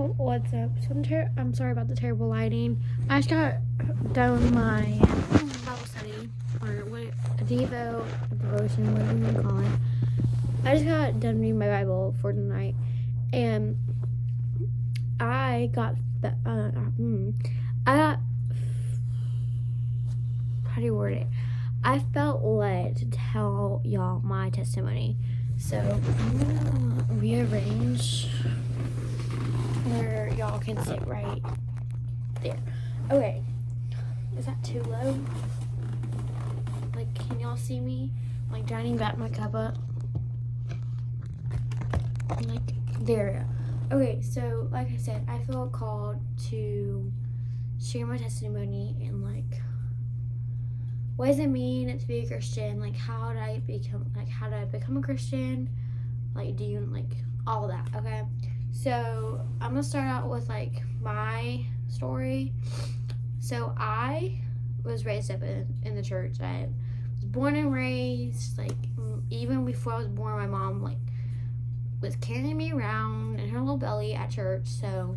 Yo, what's up? So I'm sorry about the terrible lighting. I just got done with my Bible study, or what, a Devo, a devotion, whatever you want to call it. I just got done reading my Bible for tonight, and I got, how do you word it? I felt led to tell y'all my testimony. So I'm gonna rearrange where y'all can sit right there. Okay. Is that too low? Like, can y'all see me? Like, dining back my cup up. Like, there we go. Okay, so, like I said, I feel called to share my testimony and, like, what does it mean to be a Christian? Like, how did I become a Christian? Like, all that, okay? So, I'm gonna start out with, like, my story. So, I was raised up in the church. I was born and raised, like, even before I was born, my mom, like, was carrying me around in her little belly at church. So,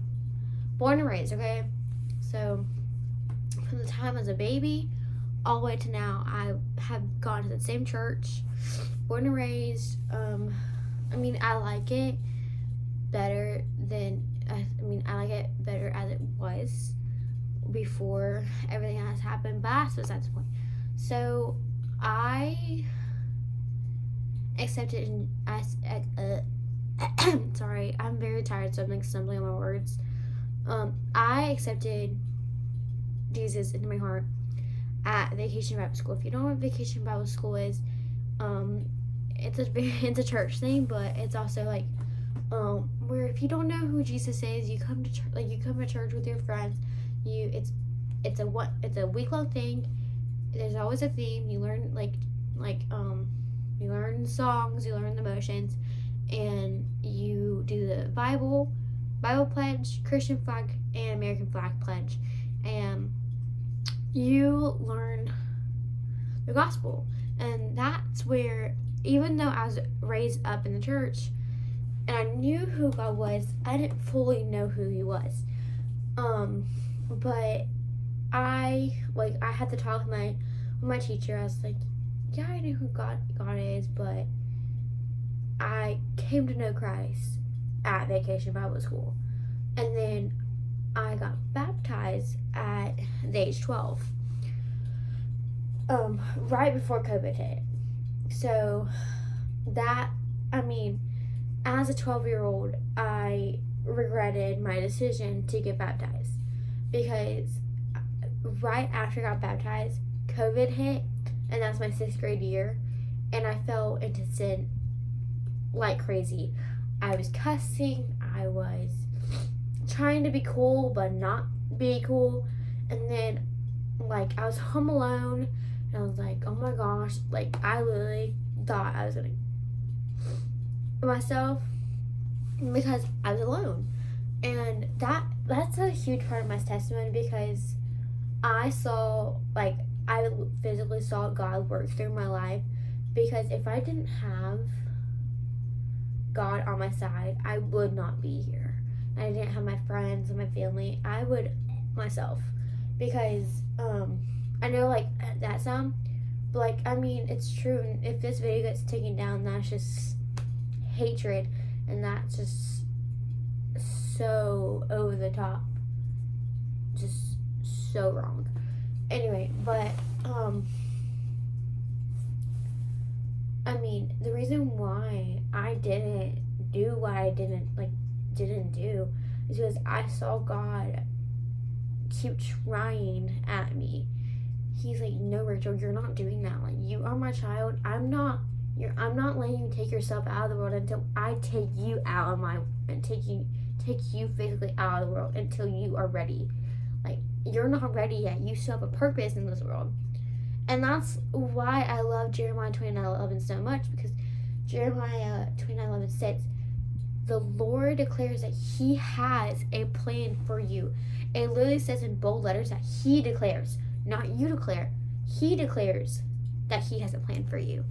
born and raised, okay? So, from the time I was a baby all the way to now, I have gone to the same church, born and raised. I like it better than, I like it better as it was before everything has happened, but that's besides the point. So, I accepted, sorry, I'm very tired, so I'm like stumbling on my words. I accepted Jesus into my heart at Vacation Bible School. If you don't know what Vacation Bible School is, it's a church thing, but it's also like where if you don't know who Jesus is, you come to church with your friends. It's a week-long thing. There's always a theme. You learn you learn songs, you learn the motions, and you do the Bible pledge, Christian flag, and American flag pledge, and you learn the gospel. And that's where, even though I was raised up in the church and I knew who God was, I didn't fully know who he was. But I had to talk with my teacher. I was like, yeah, I know who God is, but I came to know Christ at Vacation Bible School. And then I got baptized at the age 12. Right before COVID hit. So as a 12-year-old, I regretted my decision to get baptized because right after I got baptized, COVID hit, and that's my 6th grade year, and I fell into sin like crazy. I was cussing, I was trying to be cool but not be cool, and then I was home alone, and I was like, oh my gosh, I literally thought I was gonna myself because I was alone. And that's a huge part of my testimony because I physically saw God work through my life. Because if I didn't have God on my side, I would not be here. I didn't have my friends and my family. I would myself. Because I know that sound, but it's true. And if this video gets taken down, that's just hatred, and that's just so over the top, just so wrong. Anyway, but the reason why I didn't do what I didn't do is because I saw God keep trying at me. He's like, no, Rachel, you're not doing that. You are my child. I'm not letting you take yourself out of the world until I take you out of take you physically out of the world until you are ready. You're not ready yet. You still have a purpose in this world. And that's why I love Jeremiah 29:11 so much, because Jeremiah 29:11 says, the Lord declares that he has a plan for you. It literally says in bold letters that he declares, not you declare. He declares that he has a plan for you.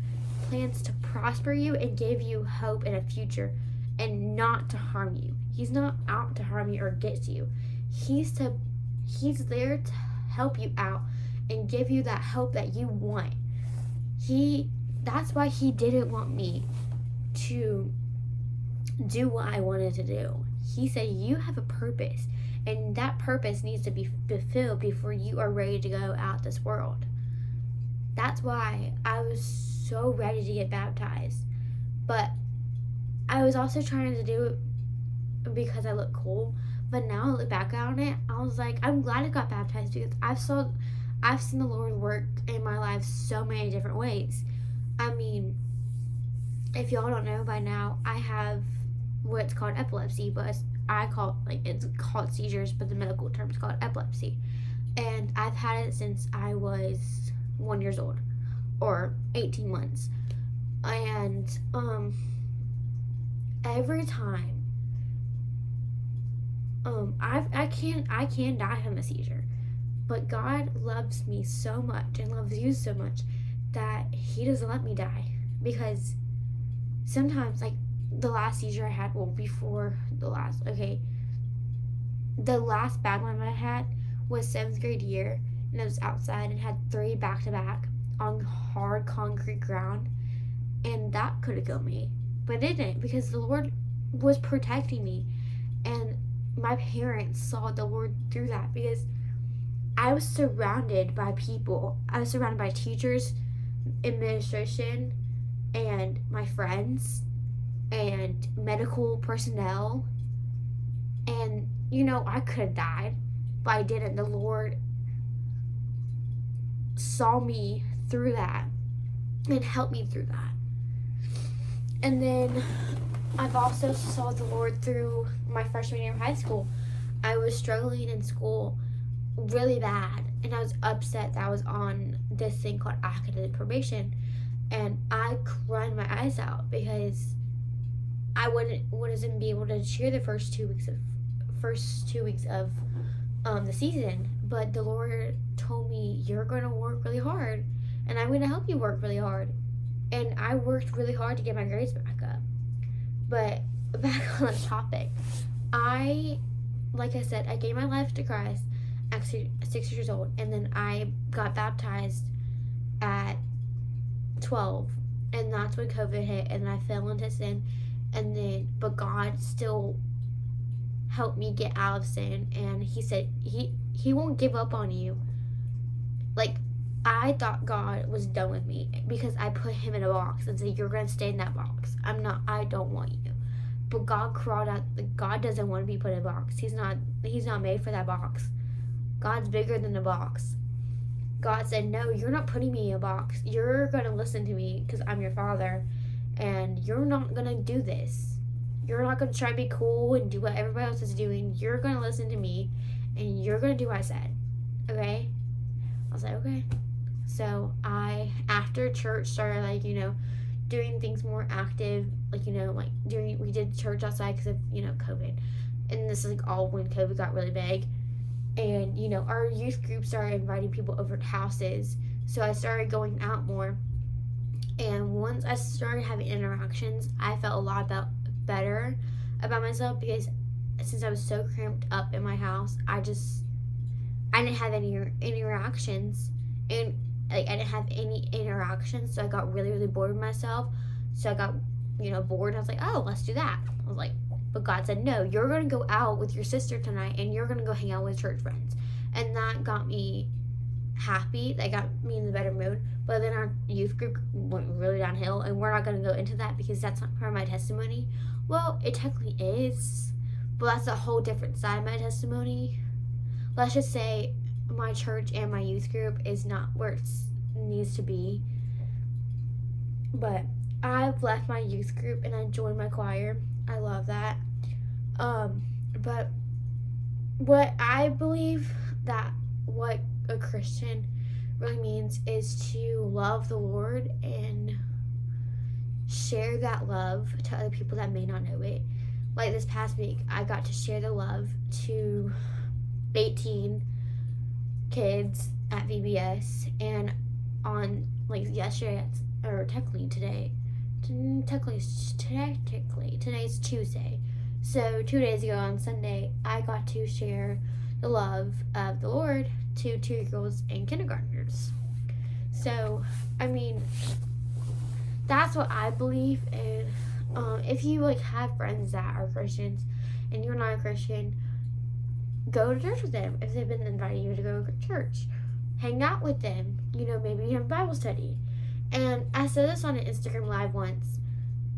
Plans to prosper you and give you hope in a future and not to harm you. He's not out to harm you or get you. He's there to help you out and give you that hope that you want. That's why he didn't want me to do what I wanted to do. He said, you have a purpose, and that purpose needs to be fulfilled before you are ready to go out this world. That's why I was so ready to get baptized. But I was also trying to do it because I look cool. But now I look back on it, I was like, I'm glad I got baptized because I've seen the Lord work in my life so many different ways. I mean, if y'all don't know by now, I have what's called epilepsy, but it's called seizures, but the medical term is called epilepsy. And I've had it since I was 1 year old, or 18 months. And every time I can die from a seizure, but God loves me so much and loves you so much that he doesn't let me die. Because sometimes, like the last seizure I had, the last bad one I had was 7th grade year, and it was outside and had 3 back-to-back on hard concrete ground, and that could have killed me, but it didn't, because the Lord was protecting me. And my parents saw the Lord through that, because I was surrounded by people. I was surrounded by teachers, administration, and my friends, and medical personnel. And, I could have died, but I didn't. The Lord saw me through that and helped me through that. And then I've also saw the Lord through my freshman year of high school. I was struggling in school really bad, and I was upset that I was on this thing called academic probation, and I cried my eyes out because I wouldn't be able to cheer the first 2 weeks of the season. But the Lord told me, you're going to work really hard, and I'm going to help you work really hard. And I worked really hard to get my grades back up. But back on the topic, like I said, I gave my life to Christ at 6 years old, and then I got baptized at 12, and that's when COVID hit, and I fell into sin, but God still helped me get out of sin, and he said he won't give up on you. Like, I thought God was done with me because I put him in a box and said, you're going to stay in that box. I don't want you. But God crawled out. God doesn't want to be put in a box. He's not made for that box. God's bigger than the box. God said, no, you're not putting me in a box. You're going to listen to me because I'm your father, and you're not going to do this. You're not going to try to be cool and do what everybody else is doing. You're going to listen to me, and you're going to do what I said. Okay? I was like, okay. So I, after church, started doing things more active, we did church outside because of COVID, and this is all when COVID got really big, and our youth group started inviting people over to houses, so I started going out more, and once I started having interactions, I felt a lot better about myself, because since I was so cramped up in my house, I didn't have any interactions, and I didn't have any interactions, so I got really, really bored with myself. So I got, bored. I was like, oh, let's do that. I was like, but God said, no, you're going to go out with your sister tonight, and you're going to go hang out with church friends. And that got me happy. That got me in a better mood. But then our youth group went really downhill, and we're not going to go into that because that's not part of my testimony. Well, it technically is, but that's a whole different side of my testimony. Let's just say my church and my youth group is not where it needs to be. But I've left my youth group and I joined my choir. I love that. But what I believe that what a Christian really means is to love the Lord and share that love to other people that may not know it. Like this past week, I got to share the love to 18 kids at VBS, and on yesterday, or technically today's Tuesday, So 2 days ago on Sunday, I got to share the love of the Lord to 2 girls and kindergartners. So, I mean, that's what I believe in. If you like have friends that are Christians and you're not a Christian, go to church with them. If they've been inviting you to go to church, hang out with them. Maybe you have a Bible study. And I said this on an Instagram live once.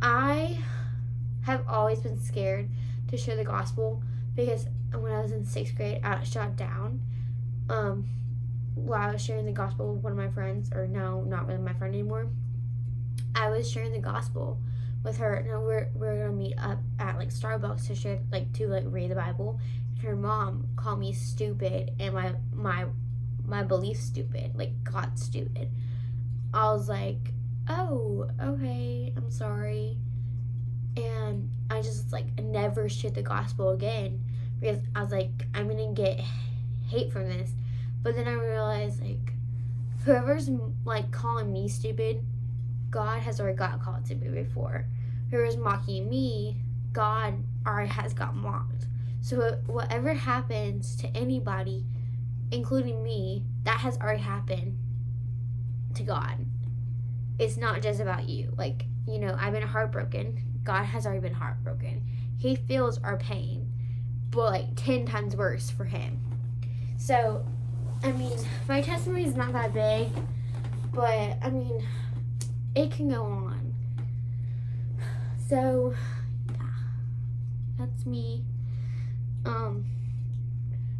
I have always been scared to share the gospel because when I was in 6th grade, I got shot down while I was sharing the gospel with one of my friends, or no, not really my friend anymore. I was sharing the gospel with her, and we're gonna meet up at like Starbucks to share to read the Bible. And her mom called me stupid and my belief stupid, like God stupid. I was like, oh, okay, I'm sorry. And I just never shared the gospel again because I was like, I'm gonna get hate from this. But then I realized whoever's calling me stupid, God has already got called stupid before. Whoever's mocking me, God already has got mocked. So whatever happens to anybody, including me, that has already happened to God. It's not just about you. I've been heartbroken. God has already been heartbroken. He feels our pain, but 10 times worse for him. So, I mean, my testimony is not that big, but I mean, it can go on. So, yeah, that's me.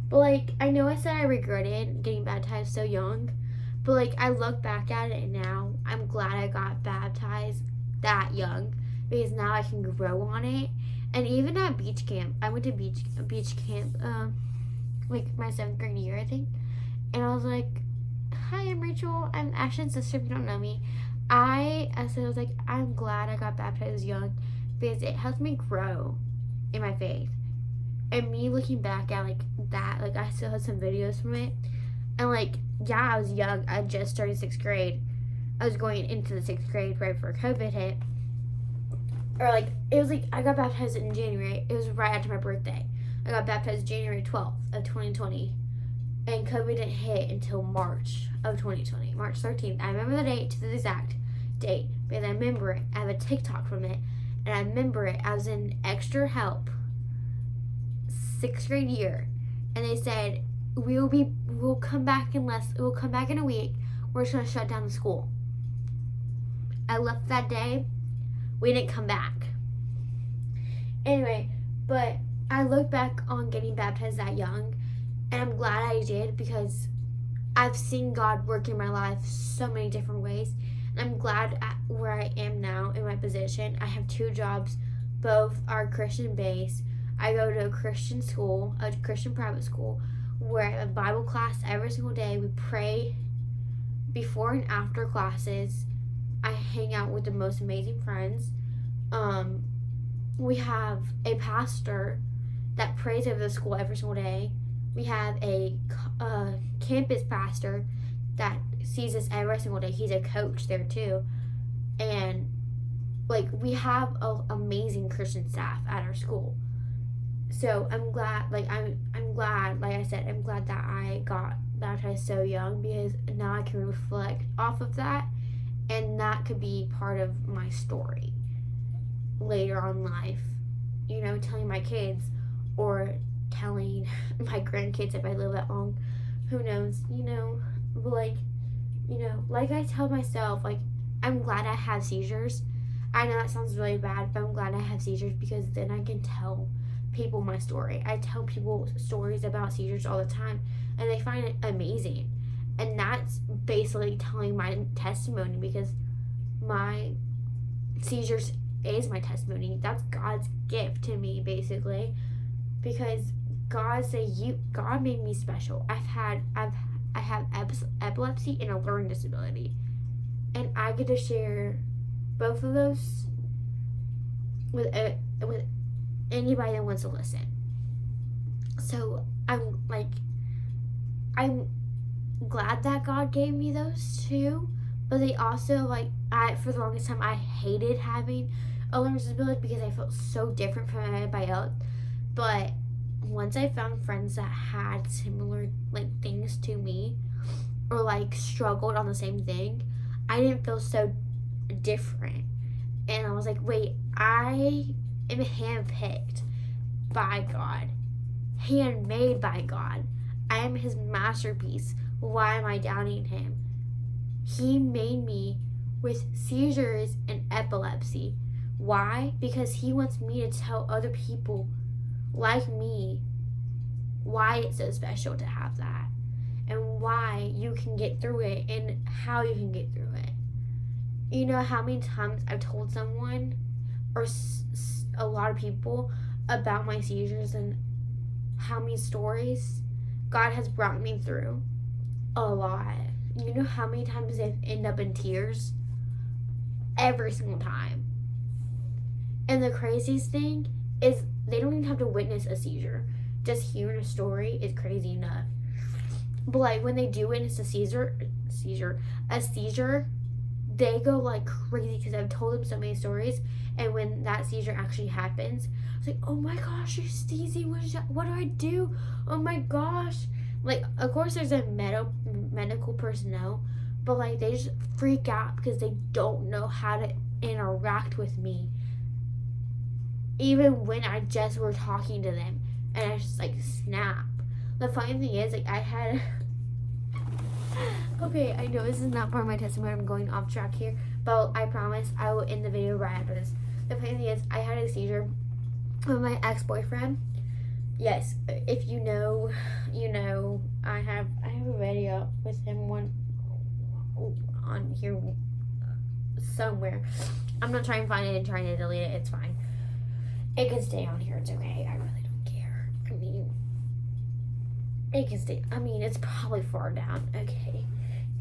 But I know I said I regretted getting baptized so young, but I look back at it now, I'm glad I got baptized that young because now I can grow on it. And even at beach camp, I went to beach camp my 7th grade year, I think. And I was like, hi, I'm Rachel. I'm Ashton's sister if you don't know me. I was like, I'm glad I got baptized young because it helped me grow in my faith. And me looking back at that, I still had some videos from it. And yeah, I was young. I just started 6th grade. I was going into the 6th grade right before COVID hit. Or it was I got baptized in January. It was right after my birthday. I got baptized January 12th of 2020. And COVID didn't hit until March of 2020. March 13th. I remember the date to the exact date because I remember it. I have a TikTok from it. And I remember it. I was in extra help 6th grade year. And they said, we'll come back in a week. We're just gonna shut down the school. I left that day. We didn't come back. Anyway, but I look back on getting baptized that young, and I'm glad I did because I've seen God work in my life so many different ways. And I'm glad at where I am now in my position. I have 2 jobs. Both are Christian based. I go to a Christian school, a Christian private school, where I have a Bible class every single day. We pray before and after classes. I hang out with the most amazing friends. We have a pastor that prays over the school every single day. We have a campus pastor that sees us every single day. He's a coach there too. And we have an amazing Christian staff at our school. So I'm glad, I'm glad, like I said, I'm glad that I got baptized so young because now I can reflect off of that, and that could be part of my story later on in life. Telling my kids or telling my grandkids if I live that long. Who knows? But I tell myself, I'm glad I have seizures. I know that sounds really bad, but I'm glad I have seizures because then I can tell people my story. I tell people stories about seizures all the time, and they find it amazing. And that's basically telling my testimony because my seizures is my testimony. That's God's gift to me, basically, because God made me special. I have epilepsy and a learning disability, and I get to share both of those with anybody that wants to listen. So I'm glad that God gave me those 2, but they also for the longest time I hated having a learning disability because I felt so different from everybody else. But once I found friends that had similar like things to me, or like struggled on the same thing, I didn't feel so different. And I was like, wait, I am handpicked by God, handmade by God. I am his masterpiece. Why am I doubting him? He made me with seizures and epilepsy. Why? Because he wants me to tell other people like me why it's so special to have that, and why you can get through it, and how you can get through it. You know how many times I've told someone, or a lot of people, about my seizures, and how many stories God has brought me through? A lot. You know how many times they've ended up in tears? Every single time. And the craziest thing is they don't even have to witness a seizure. Just hearing a story is crazy enough. But like when they do witness a seizure, they go like crazy because I've told them so many stories. And when that seizure actually happens, it's like, oh my gosh, you're sneezing. What do I do? Oh my gosh. Like, of course, there's a medical personnel, but like they just freak out because they don't know how to interact with me. Even when I just were talking to them, and I just like snap. The funny thing is, like I had. Okay, I know this is not part of my testimony. I'm going off track here, but I promise I will end the video right after this. The funny thing is, I had a seizure with my ex-boyfriend. Yes, if you know, you know. I have a video with him on here somewhere. I'm not trying to find it and trying to delete it. It's fine. It can stay on here. It's okay. I really don't care. I mean, it can stay. I mean, it's probably far down. Okay.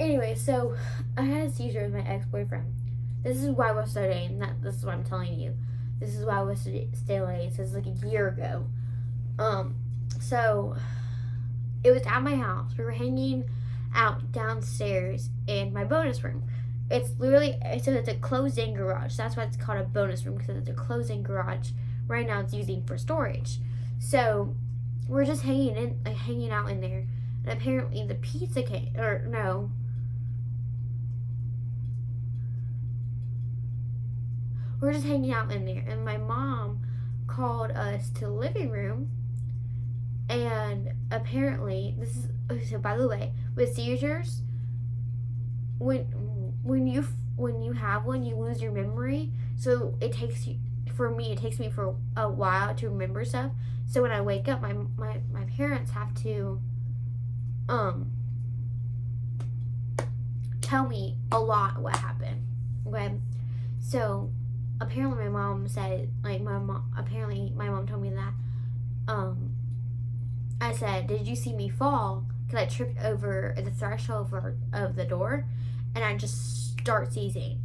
Anyway, so I had a seizure with my ex-boyfriend. This is why we're studying. This is what I'm telling you. This is why we're studying. This is like a year ago. So it was at my house. We were hanging out downstairs in my bonus room. It's literally, so it's a closed-in garage. That's why it's called a bonus room, because it's a closed-in garage. Right now it's using for storage. So we're just hanging out in there. And apparently the pizza came, or no. We're just hanging out in there. And my mom called us to the living room. And apparently, so by the way, with seizures, when you have one, you lose your memory. So it takes me for a while to remember stuff. So when I wake up, my parents have to tell me a lot what happened. Okay, so apparently my mom said, like, my mom told me that I said, did you see me fall? Because I tripped over the threshold of the door, and I just start seizing.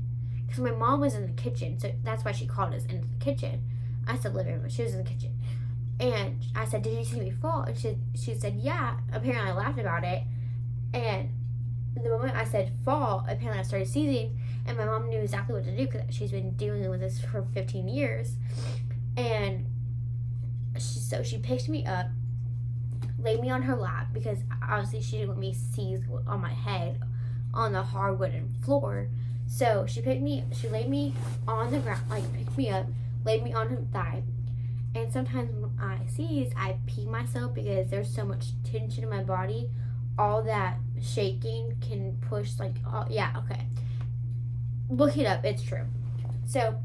Because my mom was in the kitchen, so that's why she called us into the kitchen. I said living room, but she was in the kitchen. And I said, did you see me fall? And she said, yeah. Apparently I laughed about it. And the moment I said fall, apparently I started seizing. And my mom knew exactly what to do because she's been dealing with this for 15 years. And she picked me up, laid me on her lap, because obviously she didn't want me to seize on my head on the hard wooden floor. So she laid me on the ground, like picked me up, laid me on her thigh. And sometimes when I seize, I pee myself because there's so much tension in my body. All that shaking can push, like, oh, yeah, okay. Look it up, it's true. So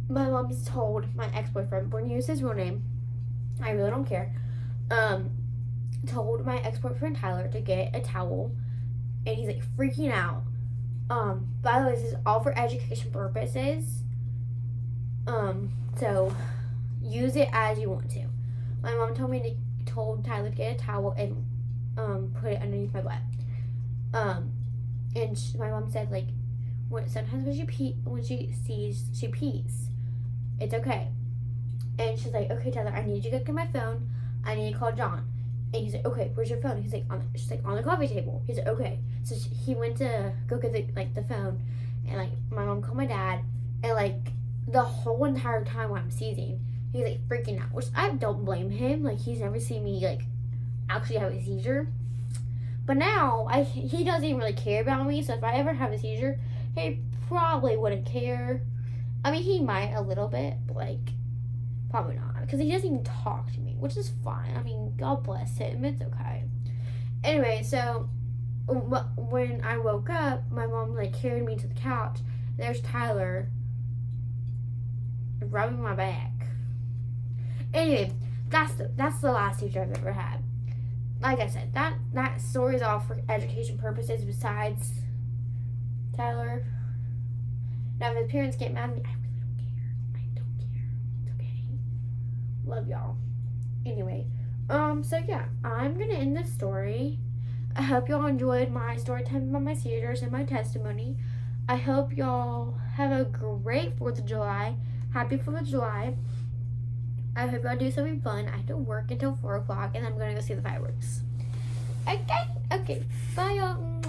my mom's told my ex-boyfriend, we're gonna use his real name, I really don't care, told my ex-boyfriend Tyler to get a towel, and he's like freaking out. By the way, this is all for education purposes. So use it as you want to. My mom told Tyler to get a towel and put it underneath my butt. And my mom said, like, sometimes when she sees, she pees. It's okay. And she's like, okay, Tyler, I need you to go get my phone. I need to call John. And he's like, okay, where's your phone? He's like, she's like, on the coffee table. He's like, okay. So he went to go get the phone, and like my mom called my dad, and like the whole entire time when I'm seizing, he's like freaking out, which I don't blame him. Like, he's never seen me like actually have a seizure. But now he doesn't even really care about me. So if I ever have a seizure, he probably wouldn't care. I mean, he might a little bit, but like probably not, because he doesn't even talk to me, which is fine. I mean, God bless him. It's okay. Anyway, so when I woke up, my mom like carried me to the couch. There's Tyler rubbing my back. Anyway, that's the last teacher I've ever had. Like I said, that story is all for education purposes. Besides Tyler, now if his parents get mad at me, I really don't care. It's okay. Love y'all. Anyway, so yeah, I'm gonna end this story. I hope y'all enjoyed my story time about my seizures and my testimony. I hope y'all have a great 4th of July. Happy 4th of July. I hope y'all do something fun. I have to work until 4 o'clock, and I'm gonna go see the fireworks. Okay? Okay. Bye, y'all.